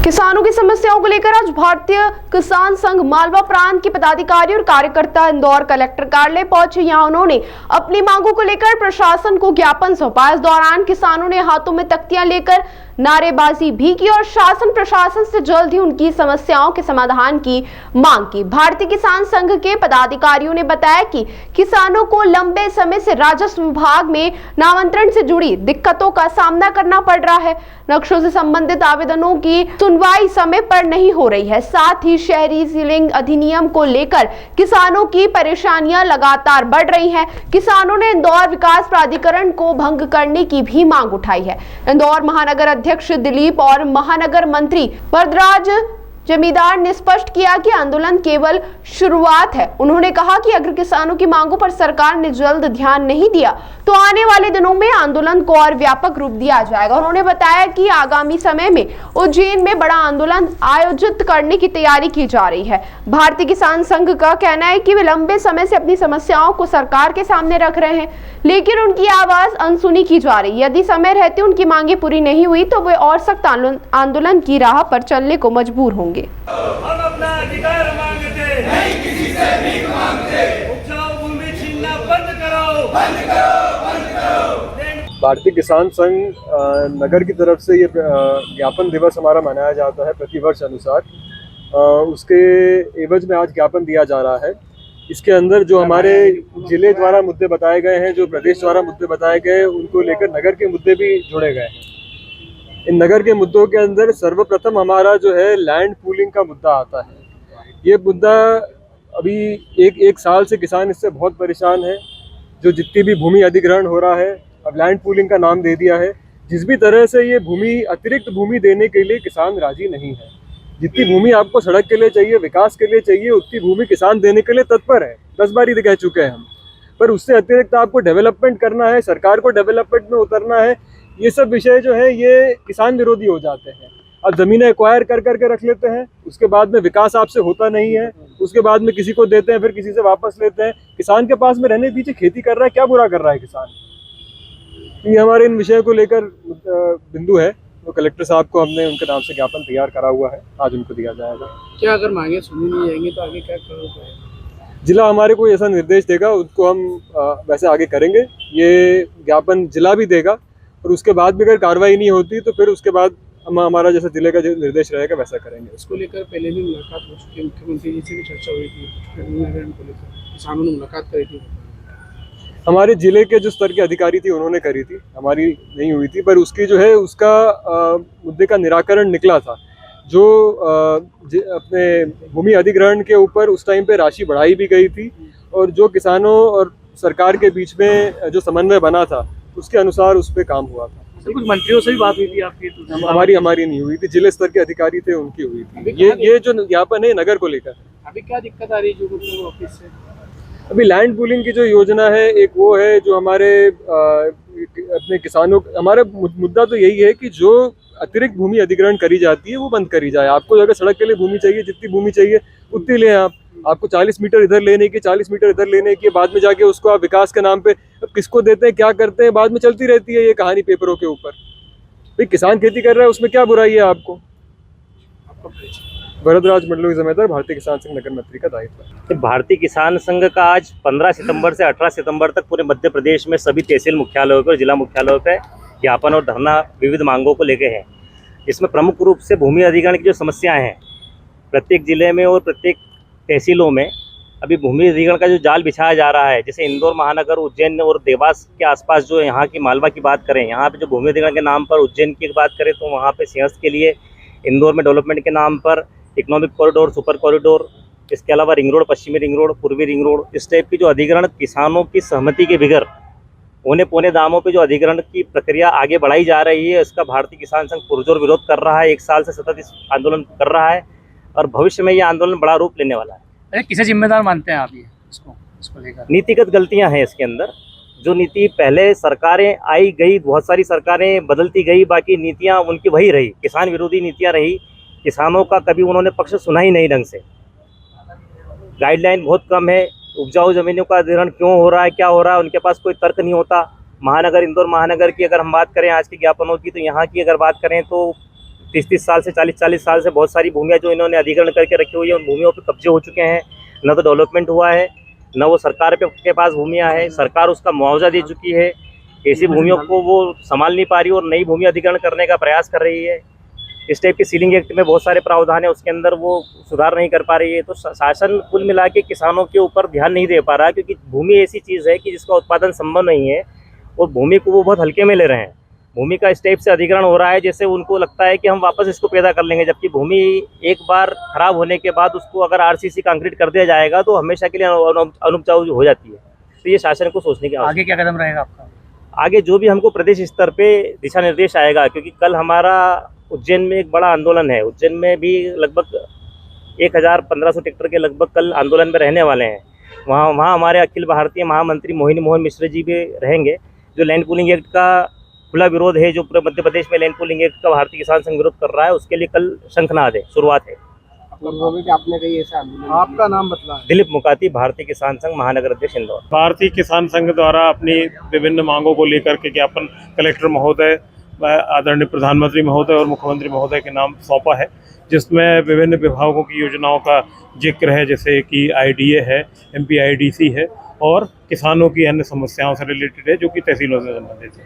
किसानों की समस्याओं को लेकर आज भारतीय किसान संघ मालवा प्रांत के पदाधिकारी और कार्यकर्ता इंदौर कलेक्टर कार्यालय पहुंचे। यहां उन्होंने अपनी मांगों को लेकर प्रशासन को ज्ञापन सौंपा। इस दौरान किसानों ने हाथों में तख्तियां लेकर नारेबाजी भी की और शासन प्रशासन से जल्द ही उनकी समस्याओं के समाधान की मांग की। भारतीय किसान संघ के पदाधिकारियों ने बताया कि किसानों को लंबे समय से राजस्व विभाग में नामांतरण से जुड़ी दिक्कतों का सामना करना पड़ रहा है। नक्शों से संबंधित आवेदनों की सुनवाई समय पर नहीं हो रही है। साथ ही शहरी सीलिंग अधिनियम को लेकर किसानों की परेशानियां लगातार बढ़ रही हैं। किसानों ने इंदौर विकास प्राधिकरण को भंग करने की भी मांग उठाई है। इंदौर महानगर अध्यक्ष दिलीप और महानगर मंत्री वरदराज जमींदार ने स्पष्ट किया कि आंदोलन केवल शुरुआत है। उन्होंने कहा कि अगर किसानों की मांगों पर सरकार ने जल्द ध्यान नहीं दिया तो आने वाले दिनों में आंदोलन को और व्यापक रूप दिया जाएगा। उन्होंने बताया कि आगामी समय में उज्जैन में बड़ा आंदोलन आयोजित करने की तैयारी की जा रही है। भारतीय किसान संघ का कहना है कि वे लंबे समय से अपनी समस्याओं को सरकार के सामने रख रहे हैं, लेकिन उनकी आवाज अनसुनी की जा रही है। यदि समय रहते उनकी मांगे पूरी नहीं हुई तो वे और सख्त आंदोलन की राह पर चलने को मजबूर होंगे। हम अपना अधिकार मांगते नहीं, किसी से भीख मांगते। उपजाऊ भूमि छीनना बंद करो, बंद करो, बंद करो। भारतीय किसान संघ नगर की तरफ से ये ज्ञापन दिवस हमारा मनाया जाता है प्रतिवर्ष अनुसार। उसके एवज में आज ज्ञापन दिया जा रहा है। इसके अंदर जो हमारे जिले द्वारा मुद्दे बताए गए हैं, जो प्रदेश द्वारा मुद्दे बताए गए हैं, उनको लेकर नगर के मुद्दे भी जुड़े गए हैं। इन नगर के मुद्दों के अंदर सर्वप्रथम हमारा जो है लैंड पूलिंग का मुद्दा आता है। ये मुद्दा अभी एक साल से किसान इससे बहुत परेशान है। जो जितनी भी भूमि अधिग्रहण हो रहा है, अब लैंड पूलिंग का नाम दे दिया है। जिस भी तरह से ये भूमि अतिरिक्त भूमि देने के लिए किसान राजी नहीं है। जितनी भूमि आपको सड़क के लिए चाहिए, विकास के लिए चाहिए, उतनी भूमि किसान देने के लिए तत्पर है। 10 बार ही कह चुके हैं हम। पर उससे अतिरिक्त आपको डेवलपमेंट करना है, सरकार को डेवलपमेंट में उतरना है। ये सब विषय जो है ये किसान विरोधी हो जाते हैं। अब ज़मीनें एक्वायर कर करके रख लेते हैं, उसके बाद में विकास आपसे होता नहीं है। उसके बाद में किसी को देते हैं, फिर किसी से वापस लेते हैं। किसान के पास में रहने दीजिए, खेती कर रहा है, क्या बुरा कर रहा है किसान। ये हमारे इन विषयों को लेकर बिंदु है। तो कलेक्टर साहब को हमने उनके नाम से ज्ञापन तैयार करा हुआ है, आज उनको दिया जाएगा। क्या अगर मांगे सुनी नहीं जाएंगी तो आगे क्या करोगे? जिला हमारे को ऐसा निर्देश देगा, उसको हम वैसे आगे करेंगे। ये ज्ञापन जिला भी देगा और उसके बाद भी अगर कार्रवाई नहीं होती तो फिर उसके बाद हम हमारा जैसा जिले का जो निर्देश रहेगा वैसा करेंगे। इसको लेकर पहले भी मुलाकात हो चुकी है, मुख्यमंत्री जी से भी चर्चा हुई थी, किसानों ने मुलाकात करी थी। हमारे जिले के जो स्तर के अधिकारी थी उन्होंने करी थी, हमारी नहीं हुई थी। पर उसकी जो है उसका मुद्दे का निराकरण निकला था। जो अपने भूमि अधिग्रहण के ऊपर उस टाइम पे राशि बढ़ाई भी गई थी और जो किसानों और सरकार के बीच में जो समन्वय बना था उसके अनुसार उस पर काम हुआ था। कुछ मंत्रियों से भी बात हुई थी आपकी? हमारी नहीं हुई थी, जिले स्तर के अधिकारी थे उनकी हुई थी। ये जो ज्ञापन है नगर को लेकर। अभी क्या दिक्कत आ रही है जो ऑफिस से? अभी लैंड पूलिंग की जो योजना है, एक वो है जो हमारे अपने किसानों, हमारा मुद्दा तो यही है कि जो अतिरिक्त भूमि अधिग्रहण करी जाती है वो बंद करी जाए। आपको अगर सड़क के लिए भूमि चाहिए, जितनी भूमि चाहिए उतनी लें आप। आपको 40 मीटर इधर लेने की, 40 मीटर इधर लेने की, बाद में जाके उसको आप विकास के नाम पे अब किसको देते हैं, क्या करते हैं, बाद में चलती रहती है ये कहानी पेपरों के ऊपर। भाई किसान खेती कर रहा है, उसमें क्या बुराई है आपको? वरदराज मंडलों की जिम्मेदार भारतीय किसान संघ नगर मंत्री का दायित्व है। भारतीय किसान संघ का आज 15 सितंबर से 18 सितंबर तक पूरे मध्य प्रदेश में सभी तहसील मुख्यालयों पर, जिला मुख्यालयों पर ज्ञापन और धरना विविध मांगों को लेके है। इसमें प्रमुख रूप से भूमि अधिग्रहण की जो समस्याएं हैं प्रत्येक जिले में और प्रत्येक तहसीलों में, अभी भूमि अधिग्रहण का जो जाल बिछाया जा रहा है, जैसे इंदौर महानगर, उज्जैन और देवास के आसपास जो यहाँ की मालवा की बात करें, यहाँ पे जो भूमि अधिग्रहण के नाम पर उज्जैन की बात करें तो वहाँ पे सिंहस्थ के लिए, इंदौर में डेवलपमेंट के नाम पर इकोनॉमिक कॉरिडोर, सुपर कॉरिडोर, इसके अलावा रिंग रोड, पश्चिमी रिंग रोड, पूर्वी रिंग रोड, इस टाइप की जो अधिग्रहण किसानों की सहमति के बगैर पौने दामों पे जो अधिग्रहण की प्रक्रिया आगे बढ़ाई जा रही है, इसका भारतीय किसान संघ पुरजोर विरोध कर रहा है। 1 साल से सतत इस आंदोलन कर रहा है और भविष्य में ये आंदोलन बड़ा रूप लेने वाला है। अरे किसे जिम्मेदार मानते हैं आप ये इसको लेकर? नीतिगत गलतियां हैं इसके अंदर। जो नीति पहले सरकारें आई गई, बहुत सारी सरकारें बदलती गई, बाकी नीतियां उनकी वही रही, किसान विरोधी नीतियां रही। किसानों का कभी उन्होंने पक्ष सुना ही नहीं ढंग से। गाइडलाइन बहुत कम है। उपजाऊ जमीनों का अधिग्रहण क्यों हो रहा है, क्या हो रहा है, उनके पास कोई तर्क नहीं होता। महानगर, इंदौर महानगर की अगर हम बात करें आज के ज्ञापनों की, तो यहाँ की अगर बात करें तो 30 साल से 40 साल से बहुत सारी भूमियाँ जो इन्होंने अधिग्रहण करके रखी हुई है, उन भूमियों पे कब्जे हो चुके हैं। न तो डेवलपमेंट हुआ है, न वो सरकार के पास भूमियाँ हैं, सरकार उसका मुआवजा दे चुकी है। ऐसी भूमियों को वो संभाल नहीं पा रही और नई भूमि अधिग्रहण करने का प्रयास कर रही है। इस टाइप के सीलिंग एक्ट में बहुत सारे प्रावधान है, उसके अंदर वो सुधार नहीं कर पा रही है। तो शासन कुल मिला के किसानों के ऊपर ध्यान नहीं दे पा रहा, क्योंकि भूमि ऐसी चीज़ है कि जिसका उत्पादन संभव नहीं है और भूमि को वो बहुत हल्के में ले रहे हैं। भूमि का इस टाइप से अधिग्रहण हो रहा है जैसे उनको लगता है कि हम वापस इसको पैदा कर लेंगे, जबकि भूमि एक बार खराब होने के बाद उसको अगर आरसीसी कंक्रीट कर दिया जाएगा तो हमेशा के लिए अनुपजाऊ हो जाती है। तो ये शासन को सोचने की आगे क्या कदम रहेगा आपका? आगे जो भी हमको प्रदेश स्तर पे दिशा निर्देश आएगा, क्योंकि कल हमारा उज्जैन में एक बड़ा आंदोलन है। उज्जैन में भी लगभग 1500 ट्रैक्टर के लगभग कल आंदोलन में रहने वाले हैं। वहाँ हमारे अखिल भारतीय महामंत्री मोहिनी मोहन मिश्र जी भी रहेंगे। जो लैंड पूलिंग एक्ट का खुला विरोध है, जो पूरे मध्य प्रदेश में लैंड पूलिंग एक्ट का भारतीय किसान संघ विरोध कर रहा है, उसके लिए कल शंखनाद है, शुरुआत है। आपने कही ऐसा आंदोलन? आपका नाम बतला? दिलीप मुकाती, भारतीय किसान संघ महानगर अध्यक्ष इंदौर। भारतीय किसान संघ द्वारा अपनी विभिन्न मांगों को लेकर के ज्ञापन कलेक्टर महोदय, आदरणीय प्रधानमंत्री महोदय और मुख्यमंत्री महोदय के नाम सौंपा है, जिसमें विभिन्न विभागों की योजनाओं का जिक्र है, जैसे कि IDA है, MPIDC है और किसानों की अन्य समस्याओं से रिलेटेड है, जो कि तहसीलों से संबंधित है।